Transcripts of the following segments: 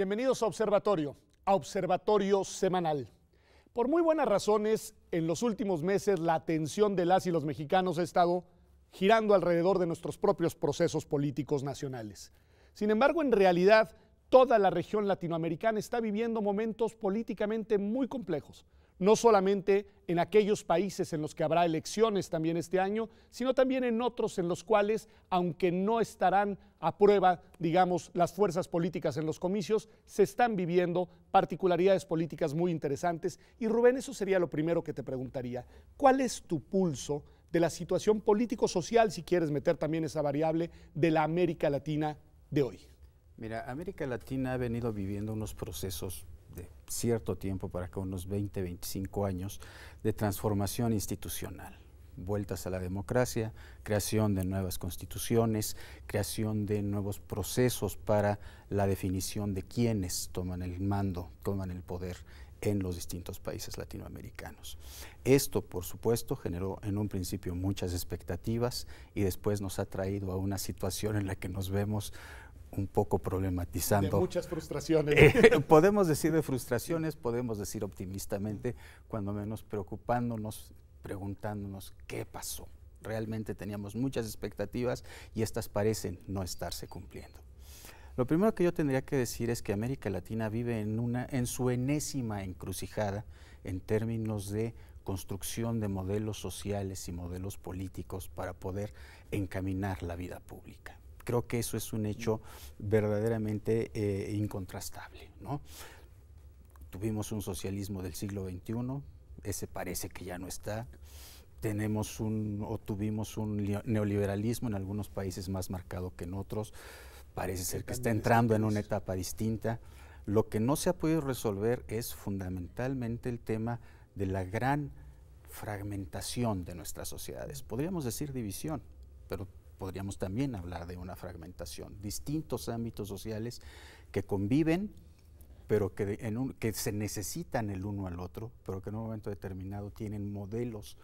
Bienvenidos a Observatorio Semanal. Por muy buenas razones, en los últimos meses la atención de las y los mexicanos ha estado girando alrededor de nuestros propios procesos políticos nacionales. Sin embargo, en realidad, toda la región latinoamericana está viviendo momentos políticamente muy complejos, no solamente en aquellos países en los que habrá elecciones también este año, sino también en otros en los cuales, aunque no estarán a prueba, digamos, las fuerzas políticas en los comicios, se están viviendo particularidades políticas muy interesantes. Y Rubén, eso sería lo primero que te preguntaría. ¿Cuál es tu pulso de la situación político-social, si quieres meter también esa variable, de la América Latina de hoy? Mira, América Latina ha venido viviendo unos procesos de cierto tiempo, para acá unos 20, 25 años, de transformación institucional, vueltas a la democracia, creación de nuevas constituciones, creación de nuevos procesos para la definición de quiénes toman el mando, toman el poder en los distintos países latinoamericanos. Esto, por supuesto, generó en un principio muchas expectativas y después nos ha traído a una situación en la que nos vemos un poco problematizando. De muchas frustraciones. Podemos decir de frustraciones, podemos decir optimistamente, cuando menos preocupándonos, preguntándonos qué pasó. Realmente teníamos muchas expectativas y estas parecen no estarse cumpliendo. Lo primero que yo tendría que decir es que América Latina vive en su enésima encrucijada en términos de construcción de modelos sociales y modelos políticos para poder encaminar la vida pública. Creo que eso es un hecho verdaderamente incontrastable, ¿no? Tuvimos un socialismo del siglo XXI, ese parece que ya no está. Tuvimos un neoliberalismo en algunos países más marcado que en otros. Parece ser que está entrando en una etapa distinta. Lo que no se ha podido resolver es fundamentalmente el tema de la gran fragmentación de nuestras sociedades. Podríamos decir división, pero podríamos también hablar de una fragmentación, distintos ámbitos sociales que conviven, pero que se necesitan el uno al otro, pero que en un momento determinado tienen modelos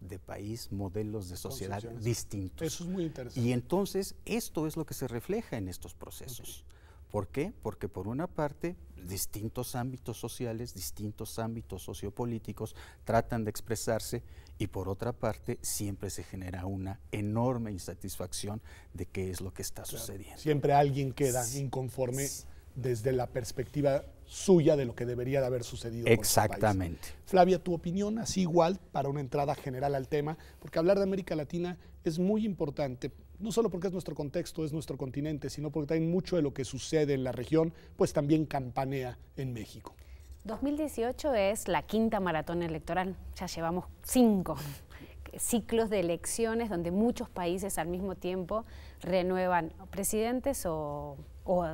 de país, modelos de sociedad distintos. Eso es muy interesante. Y entonces esto es lo que se refleja en estos procesos. Okay. ¿Por qué? Porque por una parte, distintos ámbitos sociales, distintos ámbitos sociopolíticos tratan de expresarse y por otra parte siempre se genera una enorme insatisfacción de qué es lo que está sucediendo. Siempre alguien queda inconforme desde la perspectiva suya de lo que debería de haber sucedido. Exactamente. Flavia, tu opinión, así igual, para una entrada general al tema, porque hablar de América Latina es muy importante, no solo porque es nuestro contexto, es nuestro continente, sino porque también mucho de lo que sucede en la región, pues también campanea en México. 2018 es la quinta maratón electoral, ya llevamos 5 ciclos de elecciones donde muchos países al mismo tiempo renuevan presidentes o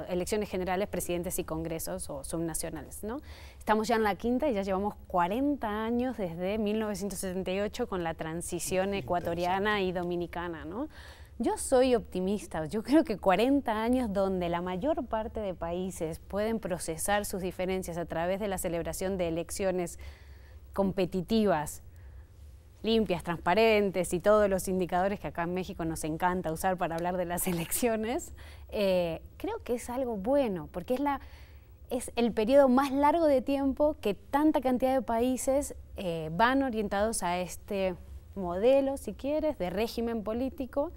elecciones generales, presidentes y congresos o subnacionales, ¿no? Estamos ya en la quinta y ya llevamos 40 años desde 1978 con la transición ecuatoriana y dominicana, ¿no? Yo soy optimista, yo creo que 40 años donde la mayor parte de países pueden procesar sus diferencias a través de la celebración de elecciones competitivas, limpias, transparentes y todos los indicadores que acá en México nos encanta usar para hablar de las elecciones, creo que es algo bueno, porque es el periodo más largo de tiempo que tanta cantidad de países van orientados a este modelo, si quieres, de régimen político,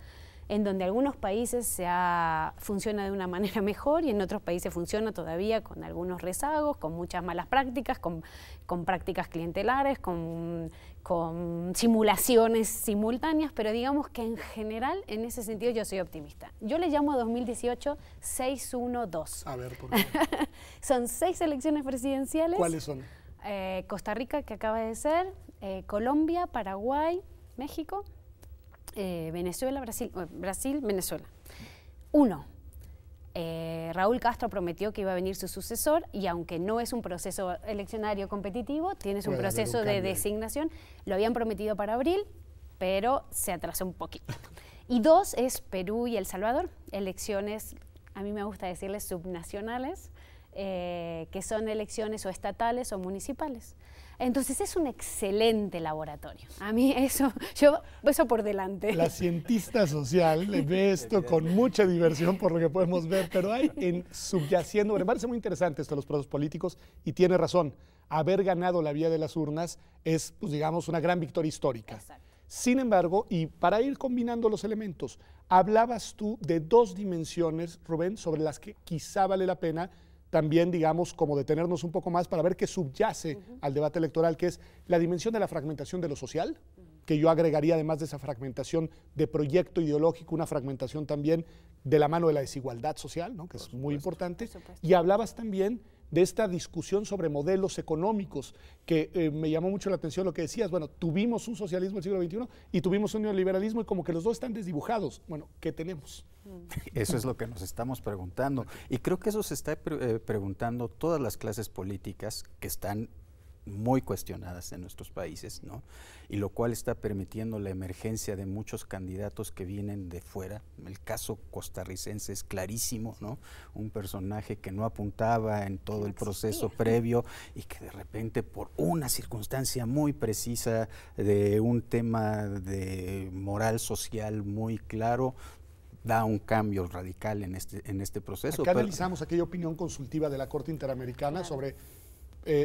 en donde algunos países funciona de una manera mejor y en otros países funciona todavía con algunos rezagos, con muchas malas prácticas, con prácticas clientelares, con simulaciones simultáneas, pero digamos que en general, en ese sentido, yo soy optimista. Yo le llamo 2018 6-1-2. A ver, ¿por qué? Son 6 elecciones presidenciales. ¿Cuáles son? Costa Rica, que acaba de ser, Colombia, Paraguay, México, Venezuela, Brasil, Venezuela. 1. Raúl Castro prometió que iba a venir su sucesor y aunque no es un proceso eleccionario competitivo, tienes un proceso de designación. Lo habían prometido para abril, pero se atrasó un poquito. Y 2 es Perú y El Salvador, elecciones, a mí me gusta decirles subnacionales, que son elecciones o estatales o municipales. Entonces es un excelente laboratorio. A mí eso por delante. La cientista social ve esto con mucha diversión por lo que podemos ver, pero hay subyaciendo, me parece muy interesante esto de los procesos políticos y tiene razón, haber ganado la vía de las urnas es, pues, digamos, una gran victoria histórica. Exacto. Sin embargo, y para ir combinando los elementos, hablabas tú de dos dimensiones, Rubén, sobre las que quizá vale la pena también, digamos, como detenernos un poco más para ver qué subyace al debate electoral, que es la dimensión de la fragmentación de lo social, que yo agregaría, además de esa fragmentación de proyecto ideológico, una fragmentación también de la mano de la desigualdad social, ¿no? Que es muy importante. Y hablabas también de esta discusión sobre modelos económicos, que me llamó mucho la atención lo que decías. Bueno, tuvimos un socialismo del siglo XXI y tuvimos un neoliberalismo y como que los dos están desdibujados. Bueno, ¿qué tenemos? Eso es lo que nos estamos preguntando. Y creo que eso se está preguntando todas las clases políticas que están muy cuestionadas en nuestros países, ¿no? Y lo cual está permitiendo la emergencia de muchos candidatos que vienen de fuera. El caso costarricense es clarísimo, ¿no? Un personaje que no apuntaba en todo el proceso previo y que de repente por una circunstancia muy precisa de un tema de moral social muy claro, da un cambio radical en este proceso. Acá analizamos aquella opinión consultiva de la Corte Interamericana sobre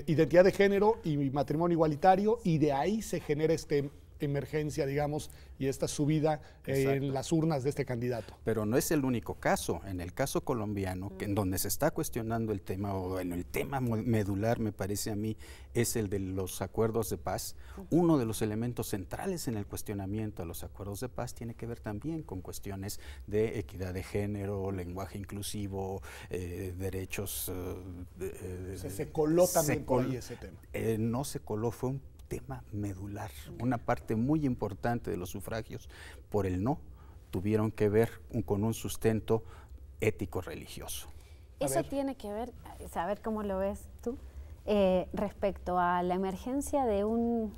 identidad de género y matrimonio igualitario, y de ahí se genera esta emergencia, digamos, y esta subida en las urnas de este candidato. Pero no es el único caso. En el caso colombiano, en donde se está cuestionando el tema, o en el tema medular, me parece a mí, es el de los acuerdos de paz. Uno de los elementos centrales en el cuestionamiento a los acuerdos de paz tiene que ver también con cuestiones de equidad de género, lenguaje inclusivo, derechos. Se coló también por ahí ese tema. No se coló, fue un tema medular. Una parte muy importante de los sufragios por el no tuvieron que ver con un sustento ético-religioso. Eso tiene que ver, saber cómo lo ves tú, respecto a la emergencia de un,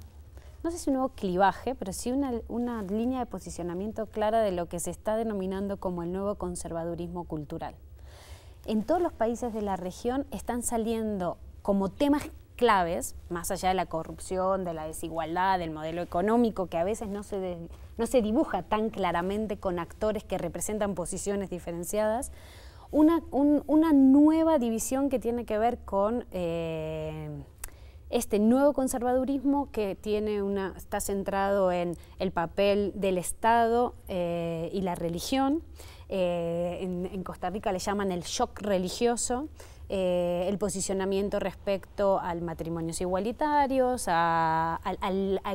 no sé si un nuevo clivaje, pero sí una línea de posicionamiento clara de lo que se está denominando como el nuevo conservadurismo cultural. En todos los países de la región están saliendo como temas claves, más allá de la corrupción, de la desigualdad, del modelo económico, que a veces no se dibuja tan claramente con actores que representan posiciones diferenciadas, una nueva división que tiene que ver con este nuevo conservadurismo que está centrado en el papel del Estado y la religión. En Costa Rica le llaman el shock religioso. El posicionamiento respecto al matrimonios igualitarios, a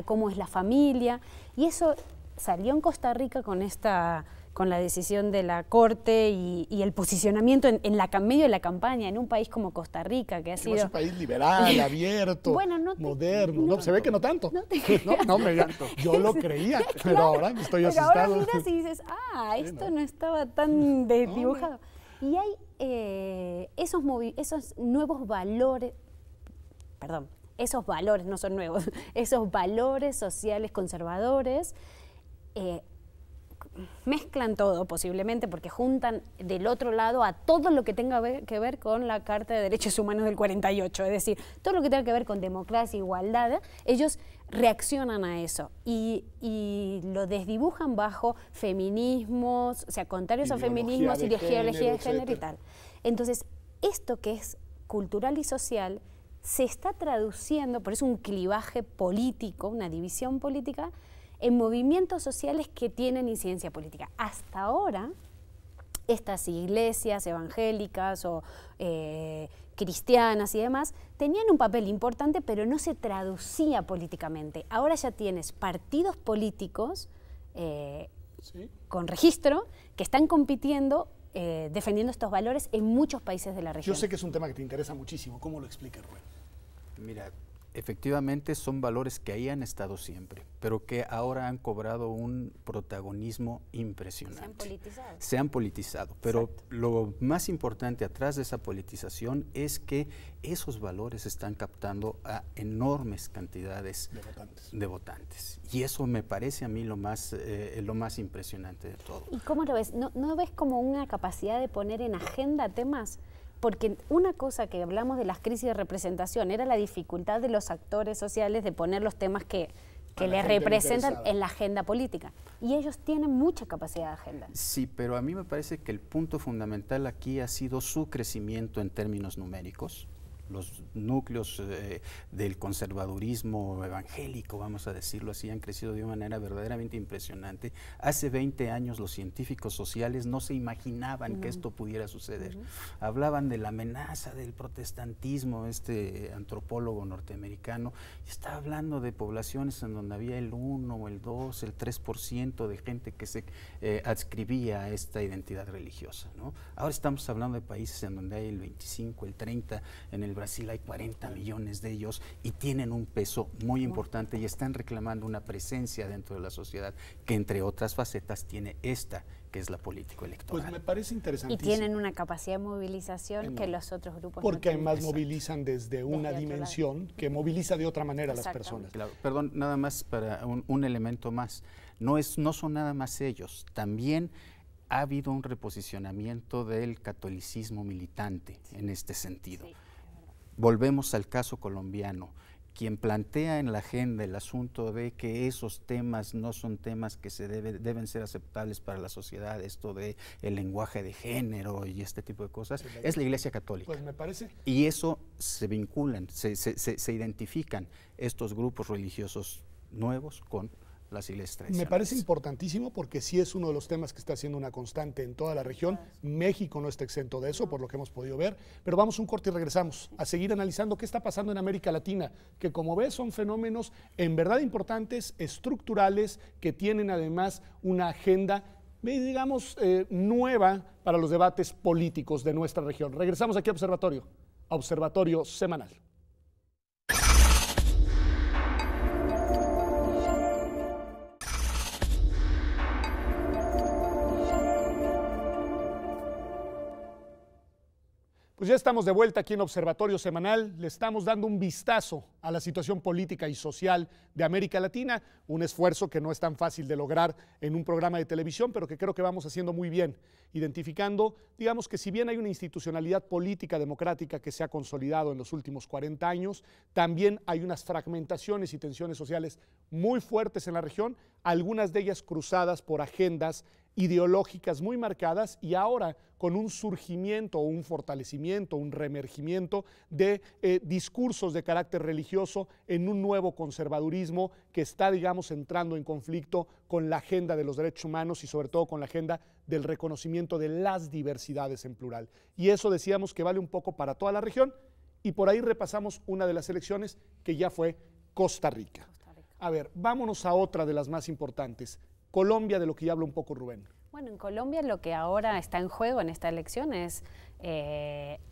cómo es la familia, y eso salió en Costa Rica con la decisión de la Corte y el posicionamiento en medio de la campaña, en un país como Costa Rica, que ha sido... Es un país liberal, abierto, moderno. No, se ve que no tanto. Yo lo creía, pero ahora estoy asustado. Pero ahora miras y dices, esto no estaba tan desdibujado. Y hay esos nuevos valores, esos valores no son nuevos, esos valores sociales conservadores mezclan todo posiblemente, porque juntan del otro lado a todo lo que tenga que ver con la Carta de Derechos Humanos del 48, es decir, todo lo que tenga que ver con democracia e igualdad, ellos reaccionan a eso y lo desdibujan bajo feminismos, o sea, contrarios a feminismos, ideología de género y tal. Entonces, esto que es cultural y social se está traduciendo, por eso un clivaje político, una división política, en movimientos sociales que tienen incidencia política. Hasta ahora, estas iglesias evangélicas o cristianas y demás tenían un papel importante, pero no se traducía políticamente. Ahora ya tienes partidos políticos con registro que están compitiendo, defendiendo estos valores en muchos países de la región. Yo sé que es un tema que te interesa muchísimo. ¿Cómo lo explicas, Rubén? Mira, efectivamente son valores que ahí han estado siempre, pero que ahora han cobrado un protagonismo impresionante. Se han politizado, pero exacto, lo más importante atrás de esa politización es que esos valores están captando a enormes cantidades de votantes. Y eso me parece a mí lo más impresionante de todo. ¿Y cómo lo ves? ¿No ves como una capacidad de poner en agenda temas? porque una cosa que hablamos de las crisis de representación era la dificultad de los actores sociales de poner los temas que les representan en la agenda política. Y ellos tienen mucha capacidad de agenda. Sí, pero a mí me parece que el punto fundamental aquí ha sido su crecimiento en términos numéricos. Los núcleos del conservadurismo evangélico, vamos a decirlo así, han crecido de una manera verdaderamente impresionante. Hace 20 años los científicos sociales no se imaginaban que esto pudiera suceder. Hablaban de la amenaza del protestantismo, este antropólogo norteamericano, estaba hablando de poblaciones en donde había el 1, el 2, el 3% de gente que se adscribía a esta identidad religiosa, ¿no? Ahora estamos hablando de países en donde hay el 25, el 30, en el Brasil hay 40 millones de ellos y tienen un peso muy importante y están reclamando una presencia dentro de la sociedad que, entre otras facetas, tiene esta, que es la político-electoral. Pues me parece interesantísimo. Y tienen una capacidad de movilización que los otros grupos porque no tienen. además movilizan desde una dimensión que moviliza de otra manera a las personas. Claro, perdón, nada más para un elemento más. No son nada más ellos, también ha habido un reposicionamiento del catolicismo militante en este sentido. Sí. Volvemos al caso colombiano. Quien plantea en la agenda el asunto de que esos temas no son temas que deben ser aceptables para la sociedad, esto de el lenguaje de género y este tipo de cosas, es la Iglesia Católica. Pues me parece. Y eso se vinculan, se identifican estos grupos religiosos nuevos con las iglesias tradicionales. Me parece importantísimo porque sí es uno de los temas que está siendo una constante en toda la región. México no está exento de eso, por lo que hemos podido ver. Pero vamos un corte y regresamos a seguir analizando qué está pasando en América Latina, que como ves son fenómenos en verdad importantes, estructurales, que tienen además una agenda, digamos, nueva para los debates políticos de nuestra región. Regresamos aquí a Observatorio Semanal. Pues ya estamos de vuelta aquí en Observatorio Semanal, le estamos dando un vistazo a la situación política y social de América Latina, un esfuerzo que no es tan fácil de lograr en un programa de televisión, pero que creo que vamos haciendo muy bien, identificando, digamos que si bien hay una institucionalidad política democrática que se ha consolidado en los últimos 40 años, también hay unas fragmentaciones y tensiones sociales muy fuertes en la región, algunas de ellas cruzadas por agendas ideológicas muy marcadas y ahora con un surgimiento, un fortalecimiento, un reemergimiento de discursos de carácter religioso en un nuevo conservadurismo que está, digamos, entrando en conflicto con la agenda de los derechos humanos y sobre todo con la agenda del reconocimiento de las diversidades en plural. Y eso decíamos que vale un poco para toda la región y por ahí repasamos una de las elecciones que ya fue Costa Rica. A ver, vámonos a otra de las más importantes. Colombia, de lo que ya habla un poco Rubén. Bueno, en Colombia lo que ahora está en juego en esta elección es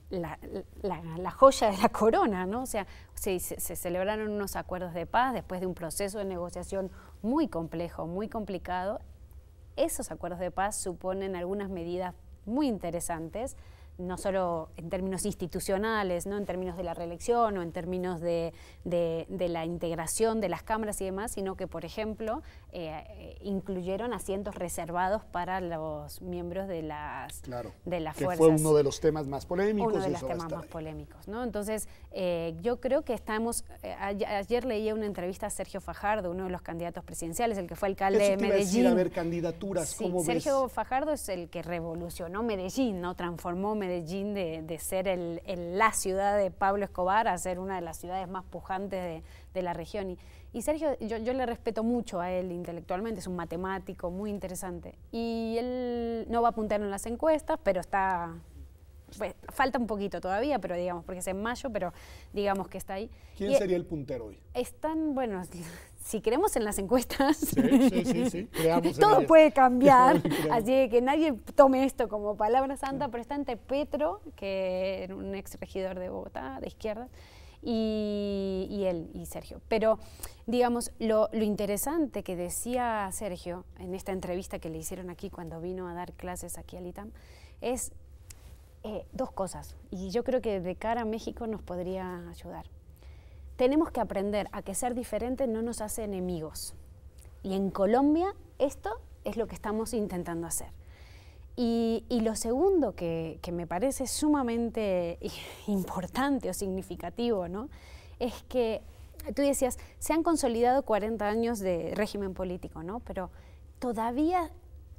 la joya de la corona, ¿no? O sea, se celebraron unos acuerdos de paz después de un proceso de negociación muy complejo, muy complicado. Esos acuerdos de paz suponen algunas medidas muy interesantes, no solo en términos institucionales, ¿no? En términos de la reelección o en términos de la integración de las cámaras y demás, sino que, por ejemplo, incluyeron asientos reservados para los miembros de las fuerzas. Que fue uno de los temas más polémicos. Uno de los temas más polémicos, ¿no? Entonces, yo creo que estamos... ayer leía una entrevista a Sergio Fajardo, uno de los candidatos presidenciales, el que fue alcalde de Medellín. Decir, a ver, candidaturas, sí, ¿cómo Sergio ves? Fajardo es el que revolucionó Medellín, ¿no? Transformó Medellín de ser la ciudad de Pablo Escobar a ser una de las ciudades más pujantes de la región. Y Sergio, yo le respeto mucho a él intelectualmente, es un matemático muy interesante. Y él no va a apuntar en las encuestas, pero está... Pues, falta un poquito todavía, pero digamos, porque es en mayo, pero digamos que está ahí. ¿Quién sería el puntero hoy? Están, bueno, si creemos en las encuestas, sí. todo puede cambiar, así que nadie tome esto como palabra santa, pero está entre Petro, que era un ex regidor de Bogotá, de izquierda, y él, y Sergio. Pero, digamos, lo interesante que decía Sergio en esta entrevista que le hicieron aquí cuando vino a dar clases aquí al ITAM, es dos cosas, y yo creo que de cara a México nos podría ayudar. Tenemos que aprender a que ser diferente no nos hace enemigos. Y en Colombia esto es lo que estamos intentando hacer. Y lo segundo que me parece sumamente importante o significativo, ¿no?, es que tú decías, se han consolidado 40 años de régimen político, ¿no?, pero todavía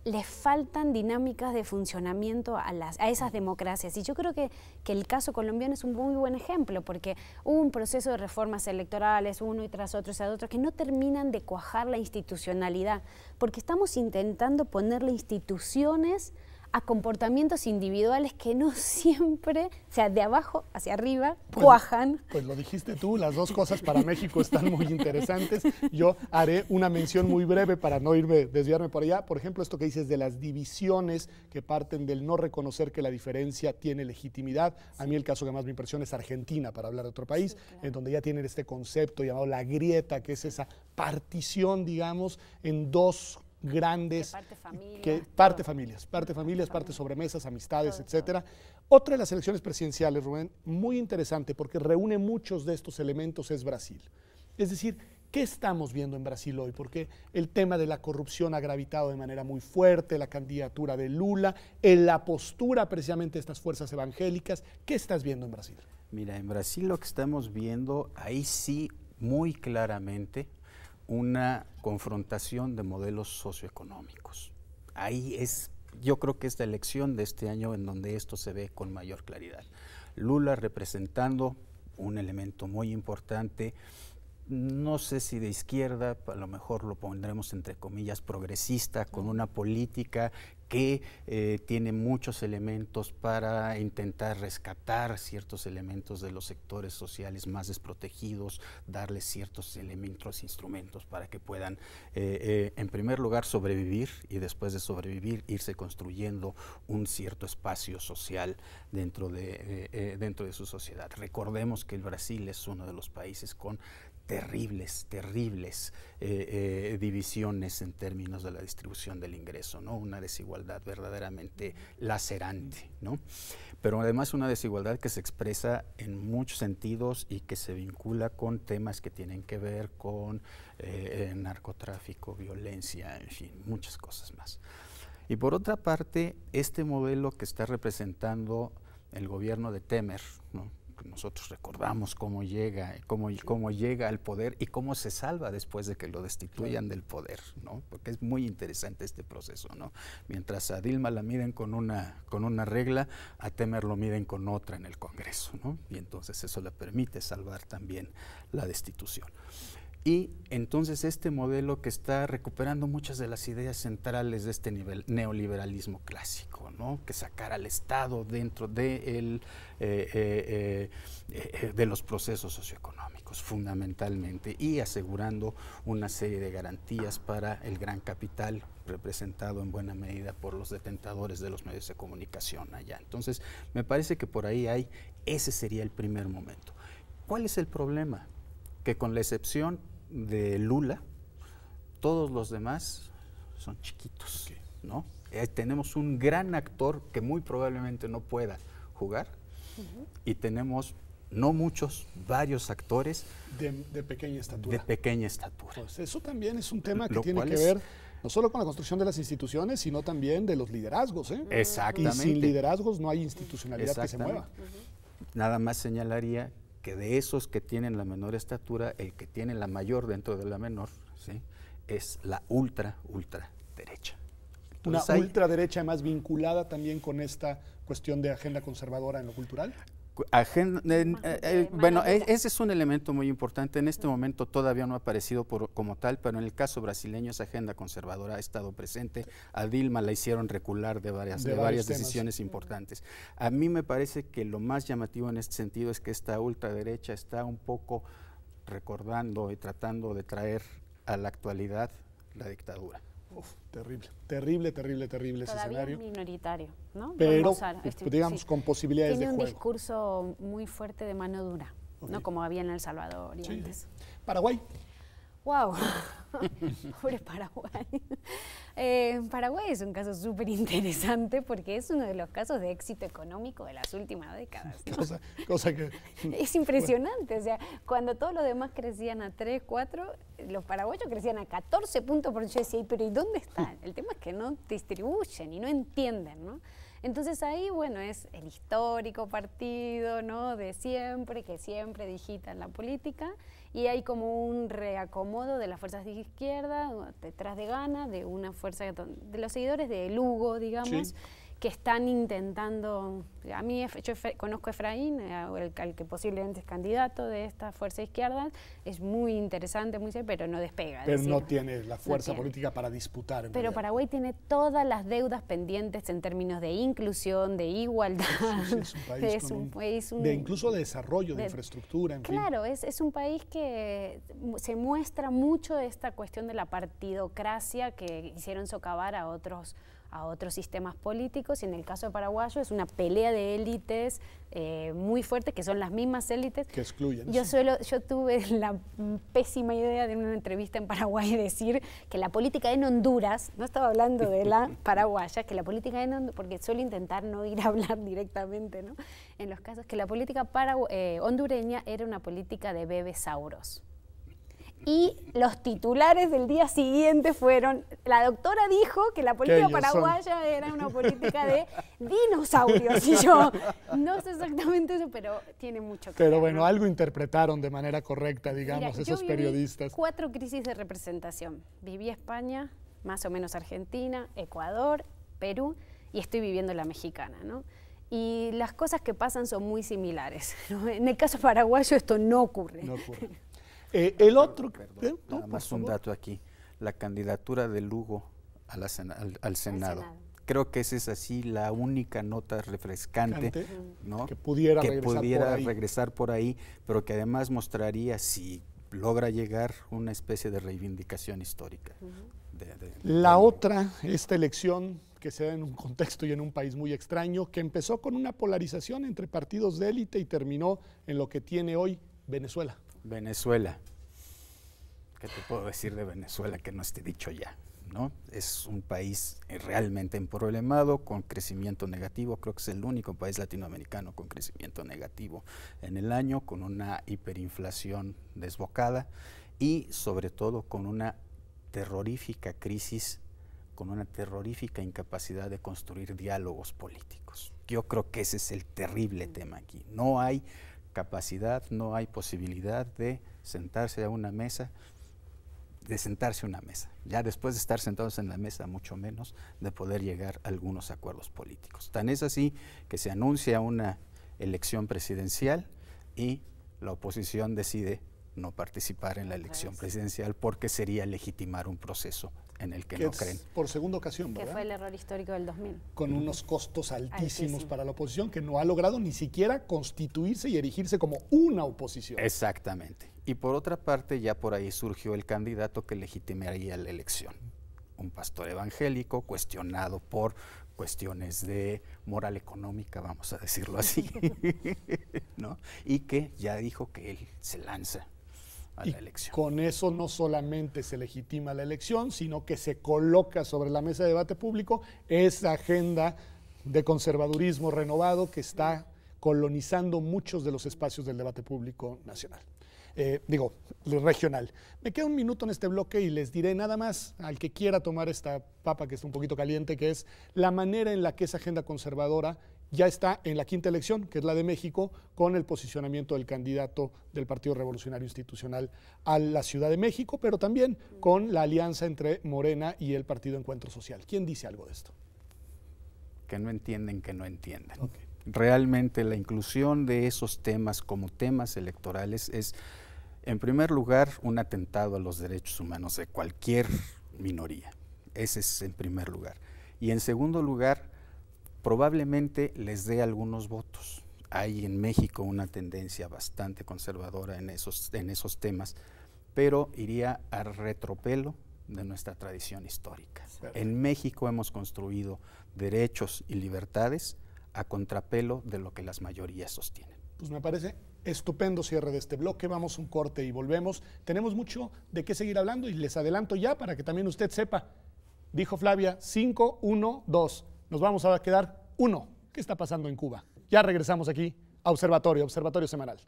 les faltan dinámicas de funcionamiento a esas democracias. Y yo creo que el caso colombiano es un muy buen ejemplo, porque hubo un proceso de reformas electorales, uno y tras otro, que no terminan de cuajar la institucionalidad, porque estamos intentando ponerle instituciones a comportamientos individuales que no siempre, o sea, de abajo hacia arriba, cuajan. Pues lo dijiste tú, las dos cosas para México están muy interesantes. Yo haré una mención muy breve para no desviarme por allá. Por ejemplo, esto que dices de las divisiones que parten del no reconocer que la diferencia tiene legitimidad. A mí el caso que más me impresiona es Argentina, para hablar de otro país, en donde ya tienen este concepto llamado la grieta, que es esa partición, digamos, en dos grandes, parte familias, parte sobremesas, amistades, etcétera. Otra de las elecciones presidenciales, Rubén, muy interesante porque reúne muchos de estos elementos, es Brasil. Es decir, ¿qué estamos viendo en Brasil hoy? Porque el tema de la corrupción ha gravitado de manera muy fuerte, la candidatura de Lula, la postura precisamente de estas fuerzas evangélicas. ¿Qué estás viendo en Brasil? Mira, en Brasil lo que estamos viendo, ahí sí, muy claramente, una confrontación de modelos socioeconómicos. Ahí es, yo creo que es la elección de este año en donde esto se ve con mayor claridad. Lula representando un elemento muy importante, no sé si de izquierda, a lo mejor lo pondremos entre comillas progresista, con una política que tiene muchos elementos para intentar rescatar ciertos elementos de los sectores sociales más desprotegidos, darles ciertos elementos, instrumentos para que puedan, en primer lugar, sobrevivir y después de sobrevivir, irse construyendo un cierto espacio social dentro de su sociedad. Recordemos que el Brasil es uno de los países con terribles divisiones en términos de la distribución del ingreso, ¿no? Una desigualdad verdaderamente lacerante, ¿no? Pero además una desigualdad que se expresa en muchos sentidos y que se vincula con temas que tienen que ver con narcotráfico, violencia, en fin, muchas cosas más. Y por otra parte, este modelo que está representando el gobierno de Temer, ¿no? Nosotros recordamos cómo llega al poder y cómo se salva después de que lo destituyan del poder, ¿no? Porque es muy interesante este proceso, ¿no? Mientras a Dilma la miden con una regla, a Temer lo miden con otra en el Congreso, ¿no? Y entonces eso le permite salvar también la destitución. Y entonces este modelo que está recuperando muchas de las ideas centrales de este neoliberalismo clásico, ¿no? Que sacar al Estado dentro de los procesos socioeconómicos fundamentalmente y asegurando una serie de garantías para el gran capital representado en buena medida por los detentadores de los medios de comunicación allá. Entonces me parece que por ahí ese sería el primer momento. ¿Cuál es el problema? Que con la excepción de Lula, todos los demás son chiquitos, ¿no? Tenemos un gran actor que muy probablemente no pueda jugar y tenemos no muchos, varios actores de pequeña estatura. Pues eso también es un tema que tiene que ver no solo con la construcción de las instituciones, sino también de los liderazgos, ¿eh? Exactamente. Y sin liderazgos no hay institucionalidad que se mueva. Nada más señalaría que de esos que tienen la menor estatura, el que tiene la mayor dentro de la menor, ¿sí?, es la ultraderecha. Una ultraderecha más vinculada también con esta cuestión de agenda conservadora en lo cultural. Bueno, ese es un elemento muy importante. En este momento todavía no ha aparecido como tal, pero en el caso brasileño esa agenda conservadora ha estado presente. A Dilma la hicieron recular de varias decisiones importantes. A mí me parece que lo más llamativo en este sentido es que esta ultraderecha está un poco recordando y tratando de traer a la actualidad la dictadura. Uf, terrible ese escenario. Todavía minoritario, ¿no? Pero, digamos, con posibilidades de juego. Tiene un discurso muy fuerte de mano dura, ¿no? Como había en El Salvador y antes. Paraguay. Wow. Pobre Paraguay. Paraguay es un caso súper interesante porque es uno de los casos de éxito económico de las últimas décadas, ¿no? Cosa que... Es impresionante, o sea, cuando todos los demás crecían a 3, 4, los paraguayos crecían a 14 puntos por yo decía, pero ¿y dónde están? El tema es que no distribuyen y no entienden, ¿no? Entonces ahí, bueno, es el histórico partido, ¿no?, de siempre, que siempre digita en la política, y hay como un reacomodo de las fuerzas de izquierda, detrás de Gana, de una fuerza, de los seguidores de Lugo, digamos, sí, que están intentando, a mí yo conozco a Efraín, al que posiblemente es candidato de esta fuerza izquierda, es muy interesante, muy serio, pero no despega. Pero no tiene la fuerza política para disputar. Pero Paraguay tiene todas las deudas pendientes en términos de inclusión, de igualdad. Sí, es un país de incluso de desarrollo, de infraestructura, en claro, fin. Es un país que se muestra mucho esta cuestión de la partidocracia que hicieron socavar a otros sistemas políticos, y en el caso de paraguayo es una pelea de élites muy fuerte, que son las mismas élites que excluyen. Yo tuve la pésima idea de una entrevista en Paraguay decir que la política en Honduras, no estaba hablando de la paraguaya, que la política en Honduras, porque suelo intentar no ir a hablar directamente, ¿no?, en los casos, que la política hondureña era una política de bebesauros. Y los titulares del día siguiente fueron, la doctora dijo que la política paraguaya era una política de dinosaurios. Y yo, no sé exactamente eso, pero tiene mucho que ver. Pero bueno, ¿no?, algo interpretaron de manera correcta, digamos. Mira, esos periodistas. 4 crisis de representación. Viví España, más o menos Argentina, Ecuador, Perú, y estoy viviendo la mexicana, ¿no? Y las cosas que pasan son muy similares, ¿no? En el caso paraguayo esto no ocurre. No ocurre. El otro... Nada más un dato aquí. La candidatura de Lugo al Senado. Creo que esa es así la única nota refrescante, ¿no?, que pudiera regresar por ahí, pero que además mostraría, si logra llegar, una especie de reivindicación histórica. Esta elección que se da en un contexto y en un país muy extraño, que empezó con una polarización entre partidos de élite y terminó en lo que tiene hoy Venezuela. Venezuela. ¿Qué te puedo decir de Venezuela que no esté dicho ya, ¿no? Es un país realmente emproblemado, con crecimiento negativo. Creo que es el único país latinoamericano con crecimiento negativo en el año, con una hiperinflación desbocada y sobre todo con una terrorífica crisis, con una terrorífica incapacidad de construir diálogos políticos. Yo creo que ese es el terrible tema aquí. No hay capacidad, no hay posibilidad de sentarse a una mesa, ya después de estar sentados en la mesa, mucho menos de poder llegar a algunos acuerdos políticos. Tan es así que se anuncia una elección presidencial y la oposición decide no participar en la elección presidencial porque sería legitimar un proceso en el que no creen. Por segunda ocasión, ¿verdad? Que fue el error histórico del 2000. Con unos costos altísimos para la oposición, que no ha logrado ni siquiera constituirse y erigirse como una oposición. Exactamente. Y por otra parte, ya por ahí surgió el candidato que legitimaría la elección. Un pastor evangélico cuestionado por cuestiones de moral económica, vamos a decirlo así, ¿no? Y que ya dijo que él se lanza a la elección. Con eso no solamente se legitima la elección, sino que se coloca sobre la mesa de debate público esa agenda de conservadurismo renovado que está colonizando muchos de los espacios del debate público nacional. Regional. Me queda un minuto en este bloque y les diré nada más al que quiera tomar esta papa que está un poquito caliente, que es la manera en la que esa agenda conservadora ya está en la quinta elección, que es la de México, con el posicionamiento del candidato del Partido Revolucionario Institucional a la Ciudad de México, pero también con la alianza entre Morena y el Partido Encuentro Social. ¿Quién dice algo de esto? Que no entienden, que no entienden. Okay. Realmente la inclusión de esos temas como temas electorales es, en primer lugar, un atentado a los derechos humanos de cualquier minoría. Ese es en primer lugar. Y en segundo lugar, probablemente les dé algunos votos. Hay en México una tendencia bastante conservadora en esos temas, pero iría a retropelo de nuestra tradición histórica. En México hemos construido derechos y libertades a contrapelo de lo que las mayorías sostienen. Pues me parece estupendo cierre de este bloque. Vamos a un corte y volvemos. Tenemos mucho de qué seguir hablando y les adelanto ya para que también usted sepa. Dijo Flavia, 5, 1, 2. Nos vamos a quedar 1. ¿Qué está pasando en Cuba? Ya regresamos aquí a Observatorio Semanal.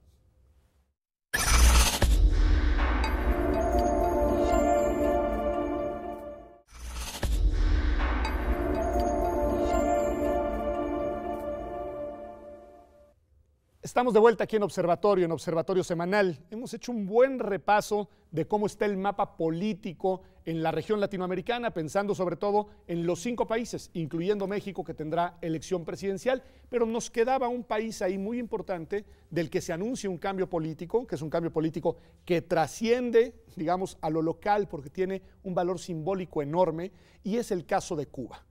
Estamos de vuelta aquí en Observatorio Semanal. Hemos hecho un buen repaso de cómo está el mapa político en la región latinoamericana, pensando sobre todo en los 5 países, incluyendo México, que tendrá elección presidencial, pero nos quedaba un país ahí muy importante del que se anuncia un cambio político, que es un cambio político que trasciende, digamos, a lo local porque tiene un valor simbólico enorme, y es el caso de Cuba.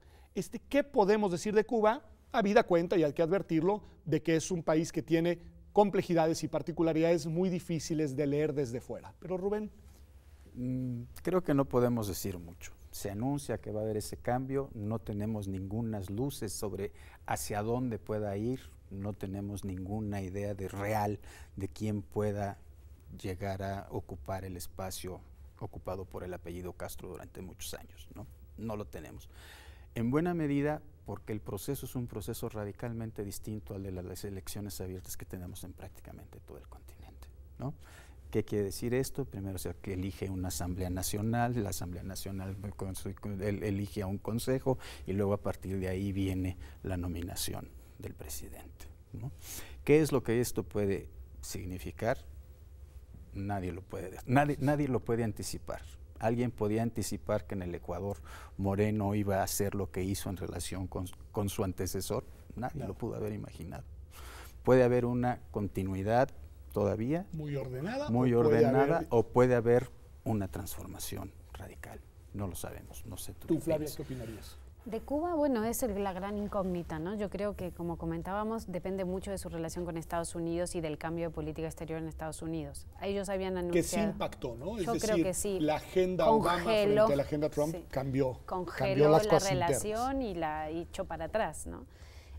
¿Qué podemos decir de Cuba? Habida cuenta, y hay que advertirlo, de que es un país que tiene complejidades y particularidades muy difíciles de leer desde fuera. Pero Rubén. Creo que no podemos decir mucho. Se anuncia que va a haber ese cambio, no tenemos ninguna luces sobre hacia dónde pueda ir, no tenemos ninguna idea real de quién pueda llegar a ocupar el espacio ocupado por el apellido Castro durante muchos años, ¿no? No lo tenemos. En buena medida porque el proceso es un proceso radicalmente distinto al de las elecciones abiertas que tenemos en prácticamente todo el continente, ¿no? ¿Qué quiere decir esto? Primero, que elige una Asamblea Nacional, la Asamblea Nacional elige a un consejo y luego a partir de ahí viene la nominación del presidente, ¿no? ¿Qué es lo que esto puede significar? Nadie lo puede anticipar. ¿Alguien podía anticipar que en el Ecuador Moreno iba a hacer lo que hizo en relación con su antecesor? Nadie lo pudo haber imaginado. Puede haber una continuidad todavía. Muy ordenada. O puede haber una transformación radical. No lo sabemos. No sé tú, Flavia, ¿qué opinarías? De Cuba, bueno, es la gran incógnita, ¿no? Yo creo que, como comentábamos, depende mucho de su relación con Estados Unidos y del cambio de política exterior en Estados Unidos. Ellos habían anunciado... Que sí impactó, ¿no? Yo creo que sí. La agenda Obama frente a la agenda Trump cambió las la relación internas. Y echó para atrás, ¿no?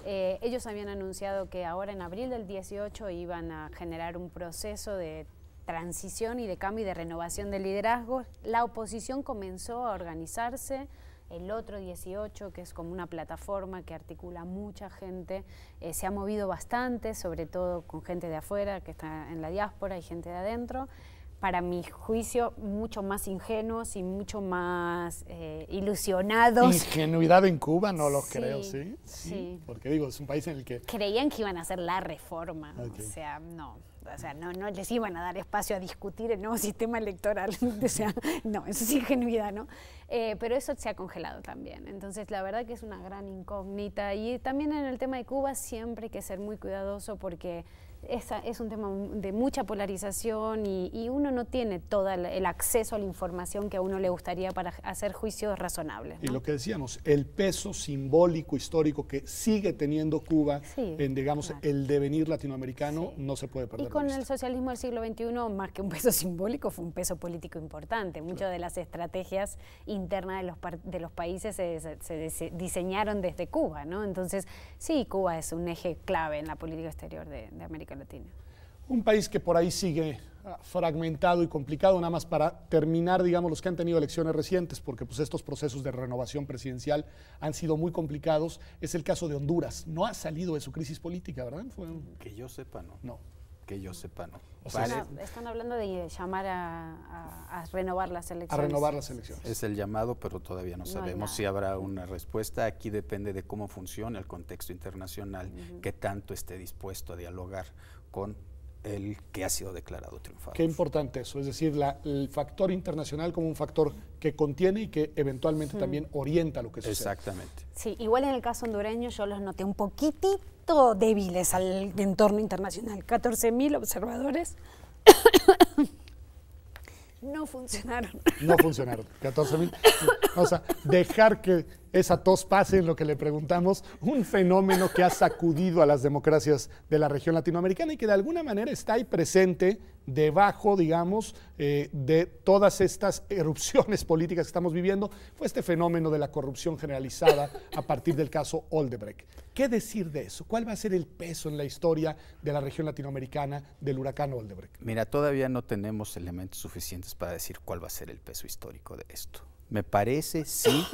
Ellos habían anunciado que ahora en abril del 18 iban a generar un proceso de transición y de cambio y de renovación del liderazgo. La oposición comenzó a organizarse. El otro 18, que es como una plataforma que articula mucha gente, se ha movido bastante, sobre todo con gente de afuera que está en la diáspora y gente de adentro. Para mi juicio, mucho más ingenuos y mucho más ilusionados. Ingenuidad en Cuba, no lo creo, ¿sí? Sí. Porque digo, es un país en el que... Creían que iban a hacer la reforma, okay. O sea, no les iban a dar espacio a discutir el nuevo sistema electoral, o sea, no, eso es ingenuidad, ¿no? Pero eso se ha congelado también, entonces la verdad que es una gran incógnita, y también en el tema de Cuba siempre hay que ser muy cuidadoso porque es un tema de mucha polarización y uno no tiene todo el acceso a la información que a uno le gustaría para hacer juicios razonables, ¿no? Y lo que decíamos, el peso simbólico, histórico que sigue teniendo Cuba en, digamos, el devenir latinoamericano, no se puede perder. Y con el socialismo del siglo XXI, más que un peso simbólico, fue un peso político importante. Muchas de las estrategias internas de los países se diseñaron desde Cuba, ¿no? Entonces, sí, Cuba es un eje clave en la política exterior de América Latina. Un país que por ahí sigue fragmentado y complicado, nada más para terminar, digamos, los que han tenido elecciones recientes, porque pues estos procesos de renovación presidencial han sido muy complicados, es el caso de Honduras. No ha salido de su crisis política, ¿verdad? Que yo sepa, no. No. Que yo sepa, no. O sea, están hablando de llamar a renovar las elecciones. A renovar las elecciones. Es el llamado, pero todavía no sabemos si habrá una respuesta. Aquí depende de cómo funciona el contexto internacional, qué tanto esté dispuesto a dialogar con el que ha sido declarado triunfador. Qué importante eso, es decir, el factor internacional como un factor que contiene y que eventualmente también orienta lo que sucede. Exactamente. Sí, igual en el caso hondureño yo los noté un poquitito débiles al entorno internacional. 14.000 observadores no funcionaron. No funcionaron, 14.000. O sea, dejar que esa tos pase en lo que le preguntamos, un fenómeno que ha sacudido a las democracias de la región latinoamericana y que de alguna manera está ahí presente debajo, digamos, de todas estas erupciones políticas que estamos viviendo, fue este fenómeno de la corrupción generalizada a partir del caso Odebrecht. ¿Qué decir de eso? ¿Cuál va a ser el peso en la historia de la región latinoamericana del huracán Odebrecht? Mira, todavía no tenemos elementos suficientes para decir cuál va a ser el peso histórico de esto. Me parece, sí,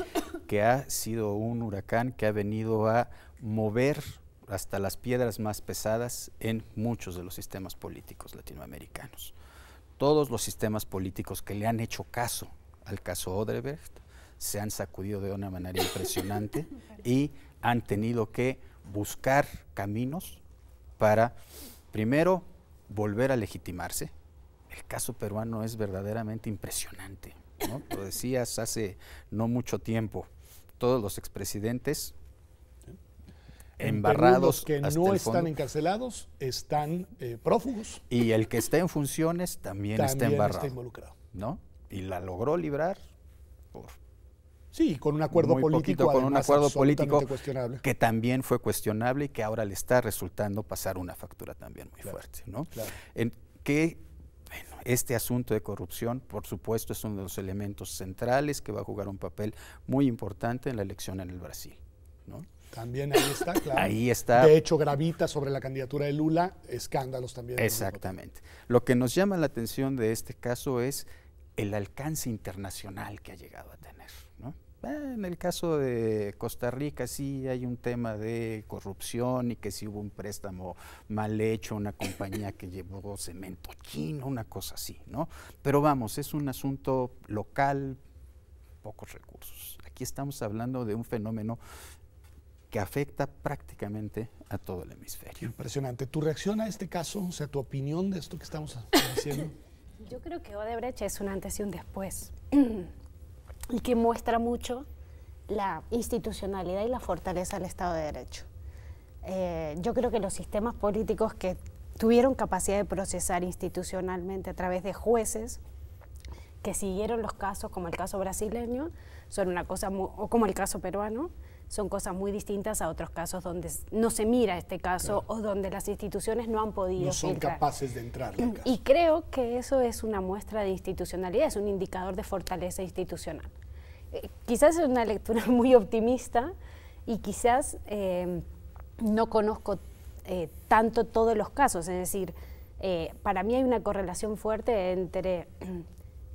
que ha sido un huracán que ha venido a mover hasta las piedras más pesadas en muchos de los sistemas políticos latinoamericanos. Todos los sistemas políticos que le han hecho caso al caso Odebrecht se han sacudido de una manera impresionante y han tenido que buscar caminos para, primero, volver a legitimarse. El caso peruano es verdaderamente impresionante, ¿no? Lo decías hace no mucho tiempo, todos los expresidentes embarrados. Perú, los que no están encarcelados están prófugos. Y el que está en funciones también está embarrado. Está involucrado. ¿No? Y la logró librar por... Sí, con un acuerdo político, con un acuerdo político cuestionable, que también fue cuestionable y que ahora le está resultando pasar una factura también muy fuerte, ¿no? Claro. Bueno, este asunto de corrupción, por supuesto, es uno de los elementos centrales que va a jugar un papel muy importante en la elección en el Brasil, ¿no? También ahí está, claro. Ahí está. De hecho, gravita sobre la candidatura de Lula, escándalos también. Exactamente. Lo que nos llama la atención de este caso es el alcance internacional que ha llegado a tener, ¿no? En el caso de Costa Rica sí hay un tema de corrupción y que sí hubo un préstamo mal hecho, una compañía que llevó cemento chino, una cosa así, ¿no? Pero vamos, es un asunto local, pocos recursos. Aquí estamos hablando de un fenómeno que afecta prácticamente a todo el hemisferio. Impresionante. ¿Tu reacción a este caso, o sea, tu opinión de esto que estamos diciendo? Yo creo que Odebrecht es un antes y un después, y que muestra mucho la institucionalidad y la fortaleza del Estado de Derecho. Yo creo que los sistemas políticos que tuvieron capacidad de procesar institucionalmente a través de jueces que siguieron los casos, como el caso brasileño, son una cosa o como el caso peruano, son cosas muy distintas a otros casos donde no se mira este caso, claro, o donde las instituciones no han podido no son filtrar. Capaces de entrar. Y creo que eso es una muestra de institucionalidad, es un indicador de fortaleza institucional. Quizás es una lectura muy optimista y quizás no conozco tanto todos los casos, es decir, para mí hay una correlación fuerte entre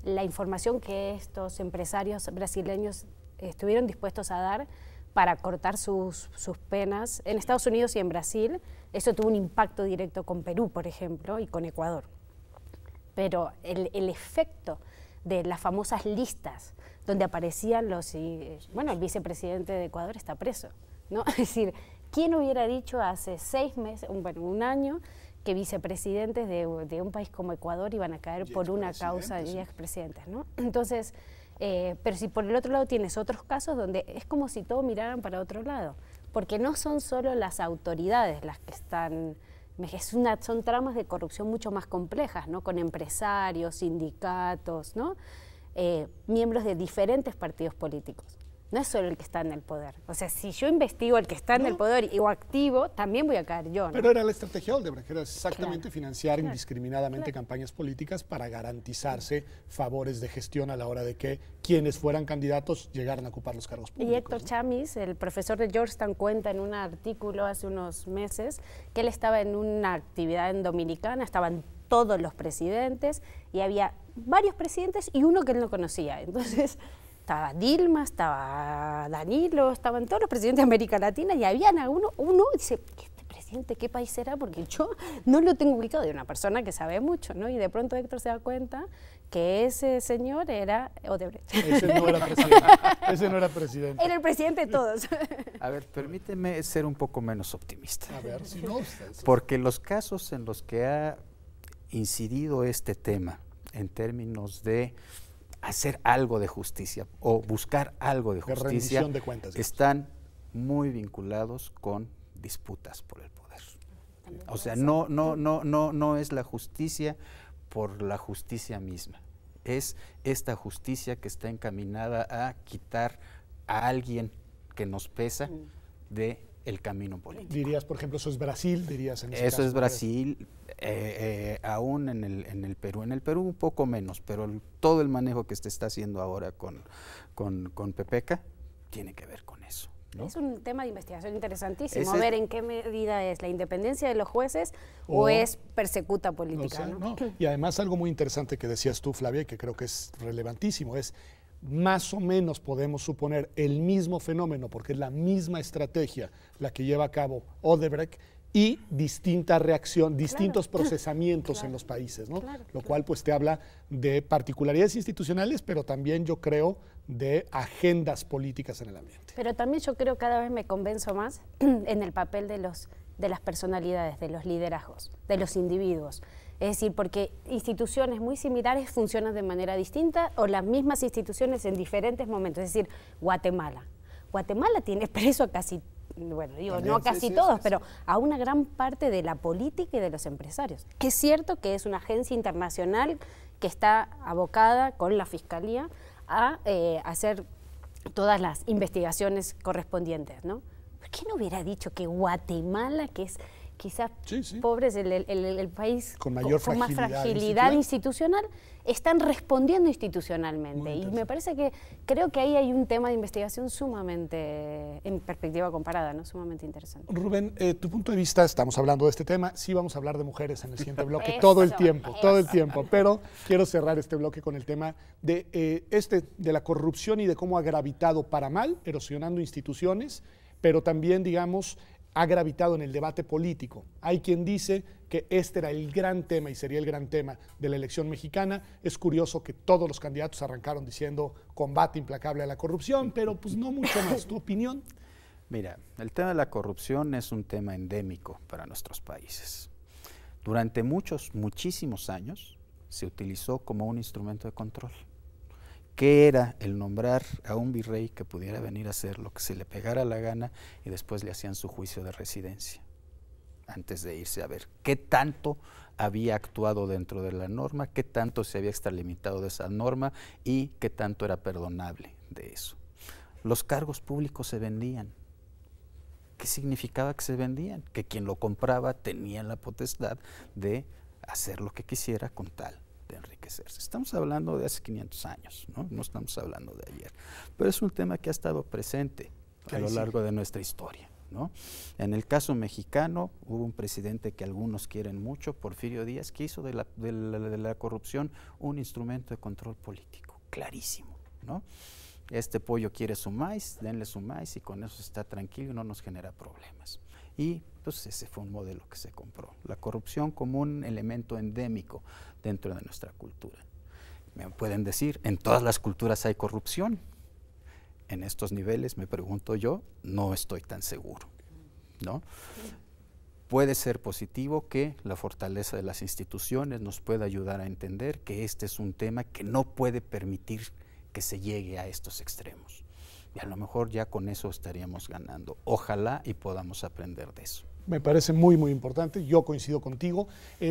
la información que estos empresarios brasileños estuvieron dispuestos a dar para cortar sus penas en Estados Unidos y en Brasil. Eso tuvo un impacto directo con Perú, por ejemplo, y con Ecuador. Pero el efecto de las famosas listas donde aparecían el vicepresidente de Ecuador está preso, ¿no? Es decir, ¿quién hubiera dicho hace 6 meses, un año, que vicepresidentes de un país como Ecuador iban a caer por una causa de expresidentes, ¿no? Entonces, pero si por el otro lado tienes otros casos donde es como si todos miraran para otro lado, porque no son solo las autoridades las que están, son tramas de corrupción mucho más complejas, ¿no? Con empresarios, sindicatos, ¿no? Miembros de diferentes partidos políticos. No es solo el que está en el poder. O sea, si yo investigo al que está en el poder o activo, también voy a caer yo, ¿no? Pero era la estrategia Odebrecht, era exactamente financiar claro, indiscriminadamente campañas políticas para garantizarse favores de gestión a la hora de que quienes fueran candidatos llegaran a ocupar los cargos públicos. Y Héctor Chamis, el profesor de Georgetown, cuenta en un artículo hace unos meses que él estaba en una actividad en Dominicana, estaban todos los presidentes y había varios presidentes y uno que él no conocía. Entonces, estaba Dilma, estaba Danilo, estaban todos los presidentes de América Latina y habían uno dice, ¿este presidente qué país será? Porque yo no lo tengo ubicado, de una persona que sabe mucho, ¿no? Y de pronto Héctor se da cuenta que ese señor era Odebrecht. Ese no era presidente. Ese no era presidente. Era el presidente de todos. A ver, permíteme ser un poco menos optimista. A ver, si no... Porque los casos en los que ha incidido este tema, en términos de hacer algo de justicia o buscar algo de justicia, de cuentas, están muy vinculados con disputas por el poder. O sea, no es la justicia por la justicia misma, es esta justicia que está encaminada a quitar a alguien que nos pesa de el camino político. Dirías, por ejemplo, eso es Brasil, dirías en ese Eso caso, es Brasil, aún en el Perú. En el Perú un poco menos, pero todo el manejo que se está haciendo ahora con Pepeca tiene que ver con eso, ¿no? Es un tema de investigación interesantísimo, Ese, ver en qué medida es la independencia de los jueces o es persecuta política. No. Y además algo muy interesante que decías tú, Flavia, y que creo que es relevantísimo, es más o menos podemos suponer el mismo fenómeno, porque es la misma estrategia la que lleva a cabo Odebrecht y distinta reacción, distintos procesamientos en los países, ¿no? Lo cual pues te habla de particularidades institucionales, pero también yo creo de agendas políticas en el ambiente. Pero también yo creo, cada vez me convenzo más en el papel de las personalidades, de los liderazgos, de los individuos. Es decir, porque instituciones muy similares funcionan de manera distinta o las mismas instituciones en diferentes momentos. Es decir, Guatemala. Guatemala tiene preso a casi, bueno, digo, también, no a casi todos, pero a una gran parte de la política y de los empresarios. Que es cierto que es una agencia internacional que está abocada con la Fiscalía a hacer todas las investigaciones correspondientes, ¿no? ¿Por qué no hubiera dicho que Guatemala, que es quizás pobres el país con más fragilidad institucional, están respondiendo institucionalmente? Y me parece que creo que ahí hay un tema de investigación sumamente, en perspectiva comparada, ¿no? Sumamente interesante. Rubén, tu punto de vista, estamos hablando de este tema, sí vamos a hablar de mujeres en el siguiente bloque todo el tiempo, pero quiero cerrar este bloque con el tema de la corrupción y de cómo ha gravitado para mal, erosionando instituciones, pero también, digamos, ha gravitado en el debate político. Hay quien dice que este era el gran tema y sería el gran tema de la elección mexicana. Es curioso que todos los candidatos arrancaron diciendo combate implacable a la corrupción, pero pues no mucho más. ¿Tu opinión? Mira, el tema de la corrupción es un tema endémico para nuestros países. Durante muchísimos años se utilizó como un instrumento de control. ¿Qué era el nombrar a un virrey que pudiera venir a hacer lo que se le pegara la gana y después le hacían su juicio de residencia antes de irse a ver qué tanto había actuado dentro de la norma, qué tanto se había extralimitado de esa norma y qué tanto era perdonable de eso? Los cargos públicos se vendían. ¿Qué significaba que se vendían? Que quien lo compraba tenía la potestad de hacer lo que quisiera con tal de enriquecerse. Estamos hablando de hace 500 años, ¿no? No estamos hablando de ayer, pero es un tema que ha estado presente a lo largo de nuestra historia, ¿no? En el caso mexicano hubo un presidente que algunos quieren mucho, Porfirio Díaz, que hizo de la corrupción un instrumento de control político, clarísimo, ¿no? Este pollo quiere su maíz, denle su maíz y con eso está tranquilo y no nos genera problemas. Y pues ese fue un modelo que se compró. La corrupción como un elemento endémico dentro de nuestra cultura. Me pueden decir, en todas las culturas hay corrupción. En estos niveles, me pregunto yo, no estoy tan seguro, ¿no? Puede ser positivo que la fortaleza de las instituciones nos pueda ayudar a entender que este es un tema que no puede permitir que se llegue a estos extremos. Y a lo mejor ya con eso estaríamos ganando. Ojalá y podamos aprender de eso. Me parece muy, muy importante. Yo coincido contigo.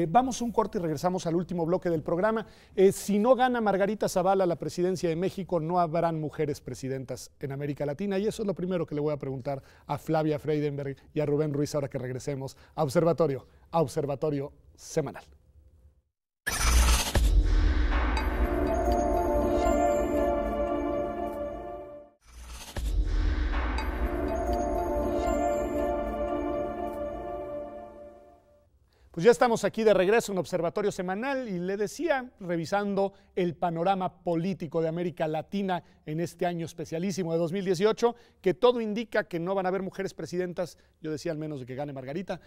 Vamos a un corte y regresamos al último bloque del programa. Si no gana Margarita Zavala la presidencia de México, no habrán mujeres presidentas en América Latina. Y eso es lo primero que le voy a preguntar a Flavia Freidenberg y a Rubén Ruiz ahora que regresemos a Observatorio Semanal. Pues ya estamos aquí de regreso en Observatorio Semanal y le decía, revisando el panorama político de América Latina en este año especialísimo de 2018, que todo indica que no van a haber mujeres presidentas, yo decía al menos de que gane Margarita.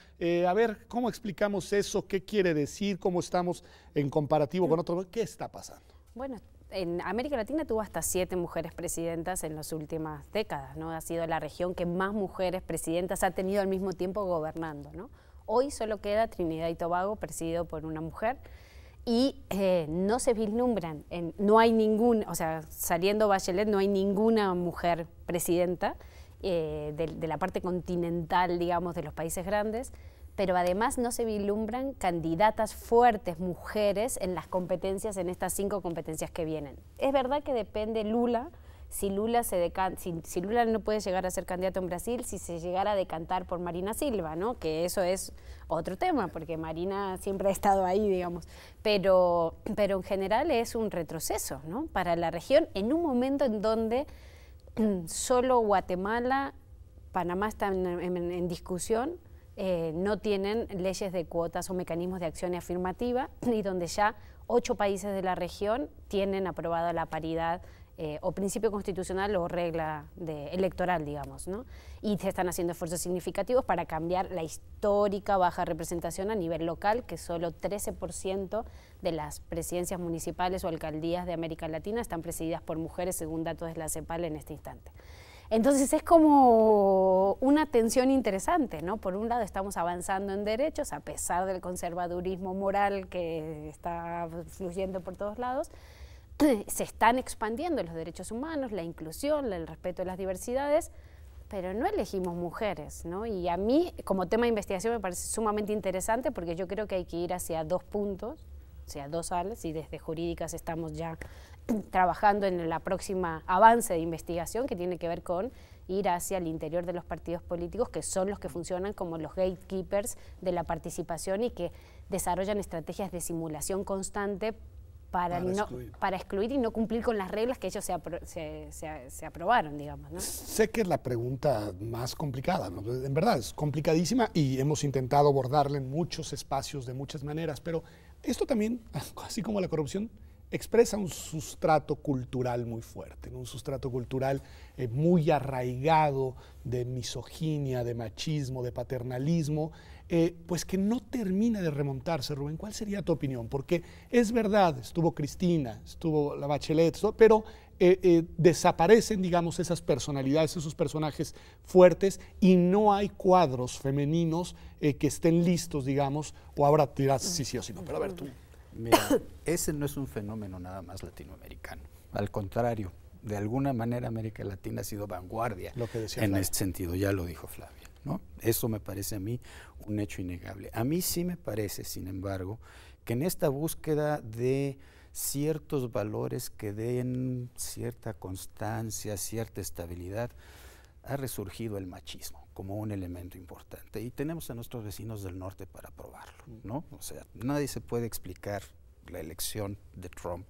A ver, ¿cómo explicamos eso? ¿Qué quiere decir? ¿Cómo estamos en comparativo con otros? ¿Qué está pasando? Bueno, en América Latina tuvo hasta 7 mujeres presidentas en las últimas décadas, ¿no? Ha sido la región que más mujeres presidentas ha tenido al mismo tiempo gobernando, ¿no? Hoy solo queda Trinidad y Tobago, presidido por una mujer, y no se vislumbran, no hay ningún, o sea, saliendo Bachelet, no hay ninguna mujer presidenta de la parte continental, digamos, de los países grandes, pero además no se vislumbran candidatas fuertes, mujeres, en las competencias, en estas 5 competencias que vienen. Es verdad que depende Lula si Lula si Lula no puede llegar a ser candidato en Brasil, si se llegara a decantar por Marina Silva, ¿no? Que eso es otro tema, porque Marina siempre ha estado ahí, digamos. Pero en general es un retroceso, ¿no? Para la región, en un momento en donde solo Guatemala, Panamá están en discusión, no tienen leyes de cuotas o mecanismos de acción afirmativa, y donde ya 8 países de la región tienen aprobada la paridad o principio constitucional o regla electoral, digamos, ¿no? Y se están haciendo esfuerzos significativos para cambiar la histórica baja representación a nivel local, que solo 13% de las presidencias municipales o alcaldías de América Latina están presididas por mujeres, según datos de la CEPAL en este instante. Entonces es como una tensión interesante, ¿no? Por un lado estamos avanzando en derechos a pesar del conservadurismo moral que está fluyendo por todos lados. Se están expandiendo los derechos humanos, la inclusión, el respeto a las diversidades, pero no elegimos mujeres, ¿no? Y a mí, como tema de investigación, me parece sumamente interesante porque yo creo que hay que ir hacia 2 puntos, hacia 2 alas, y desde Jurídicas estamos ya trabajando en la próxima avance de investigación que tiene que ver con ir hacia el interior de los partidos políticos, que son los que funcionan como los gatekeepers de la participación y que desarrollan estrategias de simulación constante para excluir y no cumplir con las reglas que ellos se aprobaron, digamos, ¿no? Sé que es la pregunta más complicada, ¿no? En verdad es complicadísima y hemos intentado abordarla en muchos espacios de muchas maneras, pero esto también, así como la corrupción, expresa un sustrato cultural muy fuerte, ¿no? Un sustrato cultural muy arraigado de misoginia, de machismo, de paternalismo, pues que no termina de remontarse. Rubén, ¿cuál sería tu opinión? Porque es verdad, estuvo Cristina, estuvo la Bachelet, pero desaparecen, digamos, esas personalidades, esos personajes fuertes, y no hay cuadros femeninos que estén listos, digamos, o ahora dirás sí o sí no, pero a ver tú. Mira, ese no es un fenómeno nada más latinoamericano. Al contrario, de alguna manera América Latina ha sido vanguardia en este sentido, ya lo dijo Flavia, ¿no? Eso me parece a mí un hecho innegable. A mí sí me parece, sin embargo, que en esta búsqueda de ciertos valores que den cierta constancia, cierta estabilidad, ha resurgido el machismo como un elemento importante, y tenemos a nuestros vecinos del norte para probarlo, ¿no? O sea, nadie se puede explicar la elección de Trump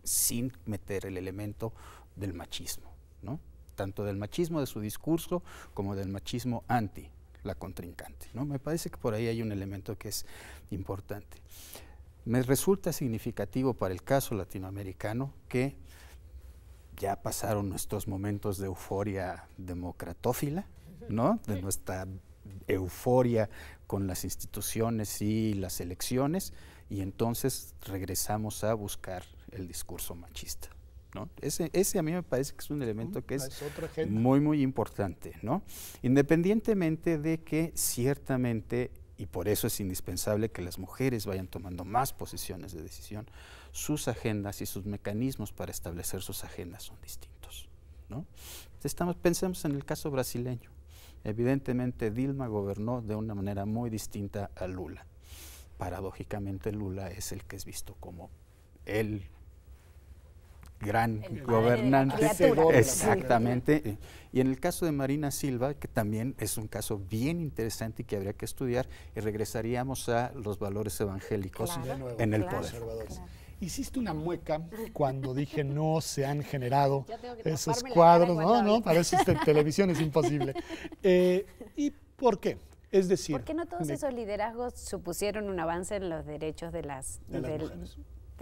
sin meter el elemento del machismo, ¿no? Tanto del machismo de su discurso como del machismo anti la contrincante, ¿no? Me parece que por ahí hay un elemento que es importante. Me resulta significativo para el caso latinoamericano que ya pasaron nuestros momentos de euforia democratófila, ¿no? De nuestra euforia con las instituciones y las elecciones, y entonces regresamos a buscar el discurso machista, ¿no? Ese a mí me parece que es un elemento que es muy importante, ¿no? Independientemente de que ciertamente, y por eso es indispensable que las mujeres vayan tomando más posiciones de decisión, sus agendas y sus mecanismos para establecer sus agendas son distintos, ¿no? Pensemos en el caso brasileño. Evidentemente Dilma gobernó de una manera muy distinta a Lula. Paradójicamente Lula es el que es visto como el gran gobernante. Exactamente. Y en el caso de Marina Silva, que también es un caso bien interesante y que habría que estudiar, y regresaríamos a los valores evangélicos en el poder. Hiciste una mueca cuando dije no se han generado esos cuadros, no, para eso televisión es imposible. ¿Y por qué? Es decir, porque no todos esos liderazgos supusieron un avance en los derechos de la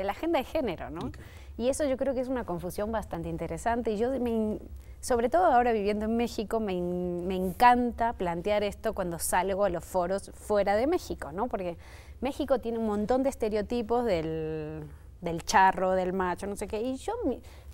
agenda de género, ¿no? Okay. Y eso yo creo que es una confusión bastante interesante, y yo sobre todo ahora viviendo en México me encanta plantear esto cuando salgo a los foros fuera de México, ¿no? Porque México tiene un montón de estereotipos del charro, del macho, no sé qué, y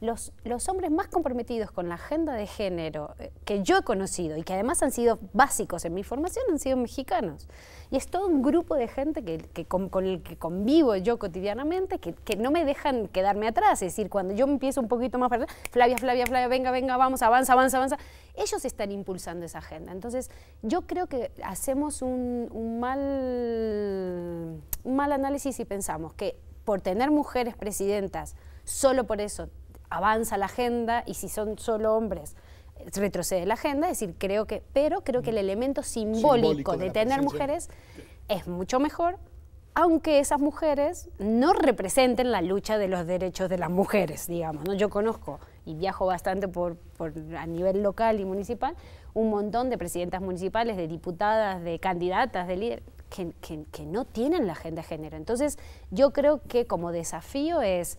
los hombres más comprometidos con la agenda de género que yo he conocido y que además han sido básicos en mi formación han sido mexicanos. Y es todo un grupo de gente con el que convivo yo cotidianamente, que no me dejan quedarme atrás. Es decir, cuando yo empiezo un poquito más para Flavia, venga, vamos, avanza. Ellos están impulsando esa agenda. Entonces, yo creo que hacemos un mal análisis si pensamos que por tener mujeres presidentas, solo por eso avanza la agenda y si son solo hombres retrocede la agenda, es decir, creo que el elemento simbólico de tener mujeres es mucho mejor, aunque esas mujeres no representen la lucha de los derechos de las mujeres, digamos, ¿no? Yo conozco y viajo bastante a nivel local y municipal, un montón de presidentas municipales, de diputadas, de candidatas, de líderes, que no tienen la agenda de género. Entonces, yo creo que como desafío es,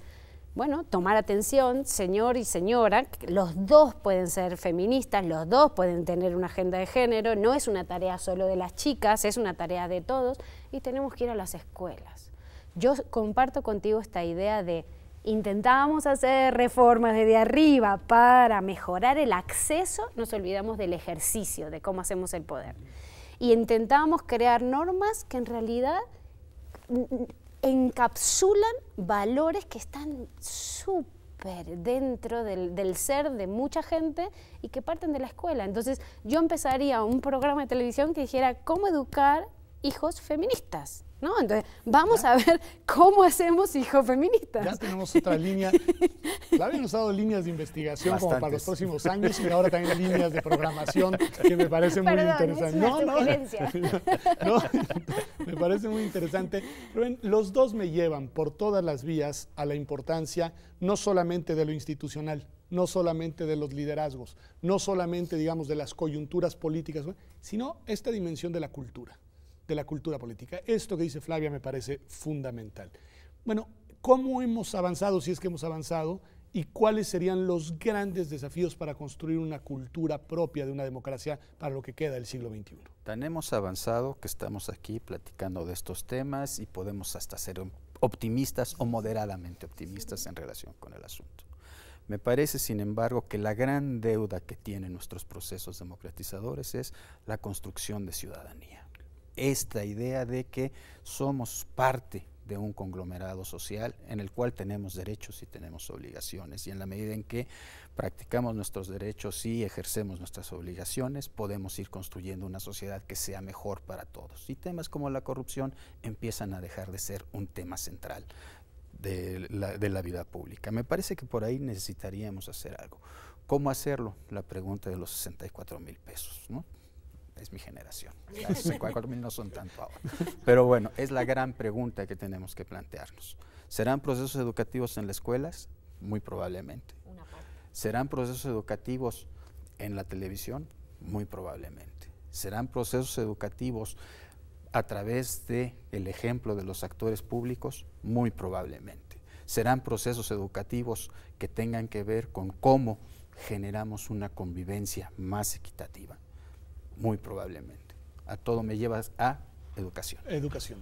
bueno, tomar atención, señor y señora, los dos pueden ser feministas, los dos pueden tener una agenda de género, no es una tarea solo de las chicas, es una tarea de todos y tenemos que ir a las escuelas. Yo comparto contigo esta idea de intentábamos hacer reformas desde arriba para mejorar el acceso, nos olvidamos del ejercicio, de cómo hacemos el poder. Y intentábamos crear normas que en realidad encapsulan valores que están súper dentro del ser de mucha gente y que parten de la escuela. Entonces yo empezaría un programa de televisión que dijera cómo educar hijos feministas, ¿no? Entonces vamos a ver cómo hacemos hijos feministas. Ya tenemos otra línea. Flavia nos ha dado líneas de investigación Bastantes. como para los próximos años y ahora también líneas de programación que me parece muy interesante. No, me parece muy interesante. Rubén, los dos me llevan por todas las vías a la importancia no solamente de lo institucional, no solamente de los liderazgos, no solamente, digamos, de las coyunturas políticas, sino esta dimensión de la cultura política. Esto que dice Flavia me parece fundamental. Bueno, ¿cómo hemos avanzado, si es que hemos avanzado, y cuáles serían los grandes desafíos para construir una cultura propia de una democracia para lo que queda del siglo XXI? Tan hemos avanzado que estamos aquí platicando de estos temas y podemos hasta ser optimistas o moderadamente optimistas en relación con el asunto. Me parece, sin embargo, que la gran deuda que tienen nuestros procesos democratizadores es la construcción de ciudadanía. Esta idea de que somos parte de un conglomerado social en el cual tenemos derechos y tenemos obligaciones, y en la medida en que practicamos nuestros derechos y ejercemos nuestras obligaciones, podemos ir construyendo una sociedad que sea mejor para todos. Y temas como la corrupción empiezan a dejar de ser un tema central de la vida pública. Me parece que por ahí necesitaríamos hacer algo. ¿Cómo hacerlo? La pregunta de los 64,000 pesos, ¿no? Es mi generación. 64,000 no son tanto ahora. Pero bueno, es la gran pregunta que tenemos que plantearnos. ¿Serán procesos educativos en las escuelas? Muy probablemente. ¿Serán procesos educativos en la televisión? Muy probablemente. ¿Serán procesos educativos a través del ejemplo de los actores públicos? Muy probablemente. ¿Serán procesos educativos que tengan que ver con cómo generamos una convivencia más equitativa? Muy probablemente. A todo me llevas a educación. Educación.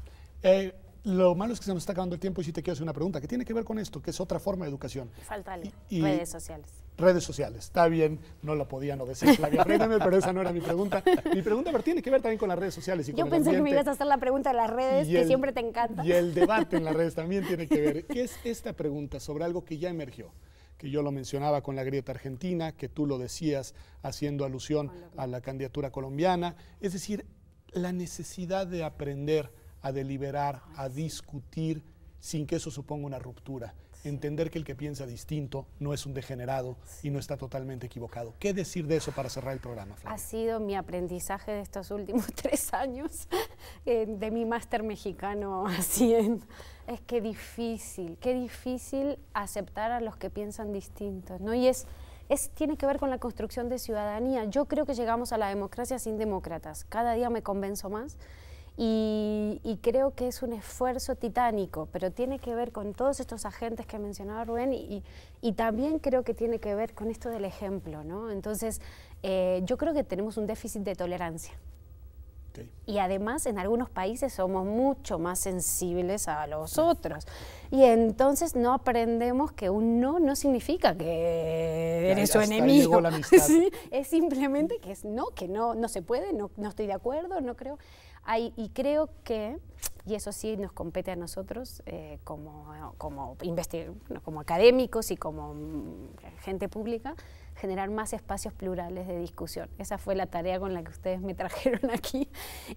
Lo malo es que se nos está acabando el tiempo y sí te quiero hacer una pregunta que tiene que ver con esto, que es otra forma de educación. Falta algo. Redes sociales. Redes sociales. Está bien, no lo podía no decir, Flavia, apréndame, pero esa no era mi pregunta. Mi pregunta pero tiene que ver también con las redes sociales. Y yo con pensé el que me ibas a hacer la pregunta de las redes, que siempre te encanta. Y el debate en las redes también tiene que ver. ¿Qué es esta pregunta sobre algo que ya emergió? Que yo lo mencionaba con la grieta argentina, que tú lo decías haciendo alusión a la candidatura colombiana, es decir, la necesidad de aprender a deliberar, a discutir sin que eso suponga una ruptura, entender que el que piensa distinto no es un degenerado y no está totalmente equivocado. ¿Qué decir de eso para cerrar el programa, Flavia? Ha sido mi aprendizaje de estos últimos 3 años, de mi máster mexicano así es que qué difícil aceptar a los que piensan distintos, ¿no? Y tiene que ver con la construcción de ciudadanía. Yo creo que llegamos a la democracia sin demócratas. Cada día me convenzo más y creo que es un esfuerzo titánico, pero tiene que ver con todos estos agentes que mencionaba Rubén y también creo que tiene que ver con esto del ejemplo, ¿no? Entonces, yo creo que tenemos un déficit de tolerancia. Okay. Y además en algunos países somos mucho más sensibles a los otros y entonces no aprendemos que un no significa que eres su enemigo. La amistad. Sí, es simplemente que no se puede, no estoy de acuerdo, no creo. Y creo que, y eso sí nos compete a nosotros como académicos y como gente pública, generar más espacios plurales de discusión. Esa fue la tarea con la que ustedes me trajeron aquí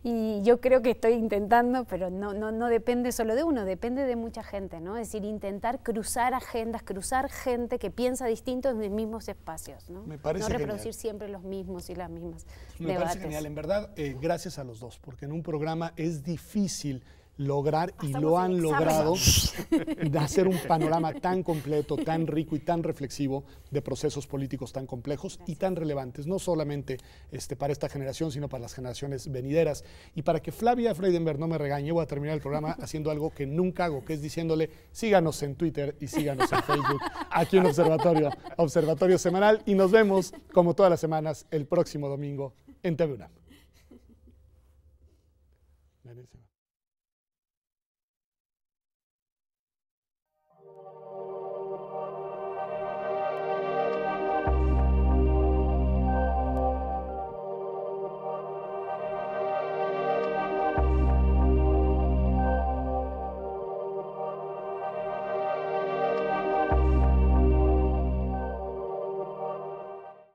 y yo creo que estoy intentando, pero no depende solo de uno, depende de mucha gente, ¿no? Es decir, intentar cruzar agendas, cruzar gente que piensa distinto en los mismos espacios, ¿no? Me parece no reproducir genial. Siempre los mismos y las mismas Me debates. parece genial, en verdad, gracias a los dos, porque en un programa es difícil lograr, y Pasamos lo el han examen. logrado, de hacer un panorama tan completo, tan rico y tan reflexivo de procesos políticos tan complejos y tan relevantes, no solamente para esta generación, sino para las generaciones venideras. Y para que Flavia Freidenberg no me regañe, voy a terminar el programa haciendo algo que nunca hago, que es diciéndole, síganos en Twitter y síganos en Facebook, aquí en Observatorio Semanal, y nos vemos, como todas las semanas, el próximo domingo en TV UNAM. Buenísimo.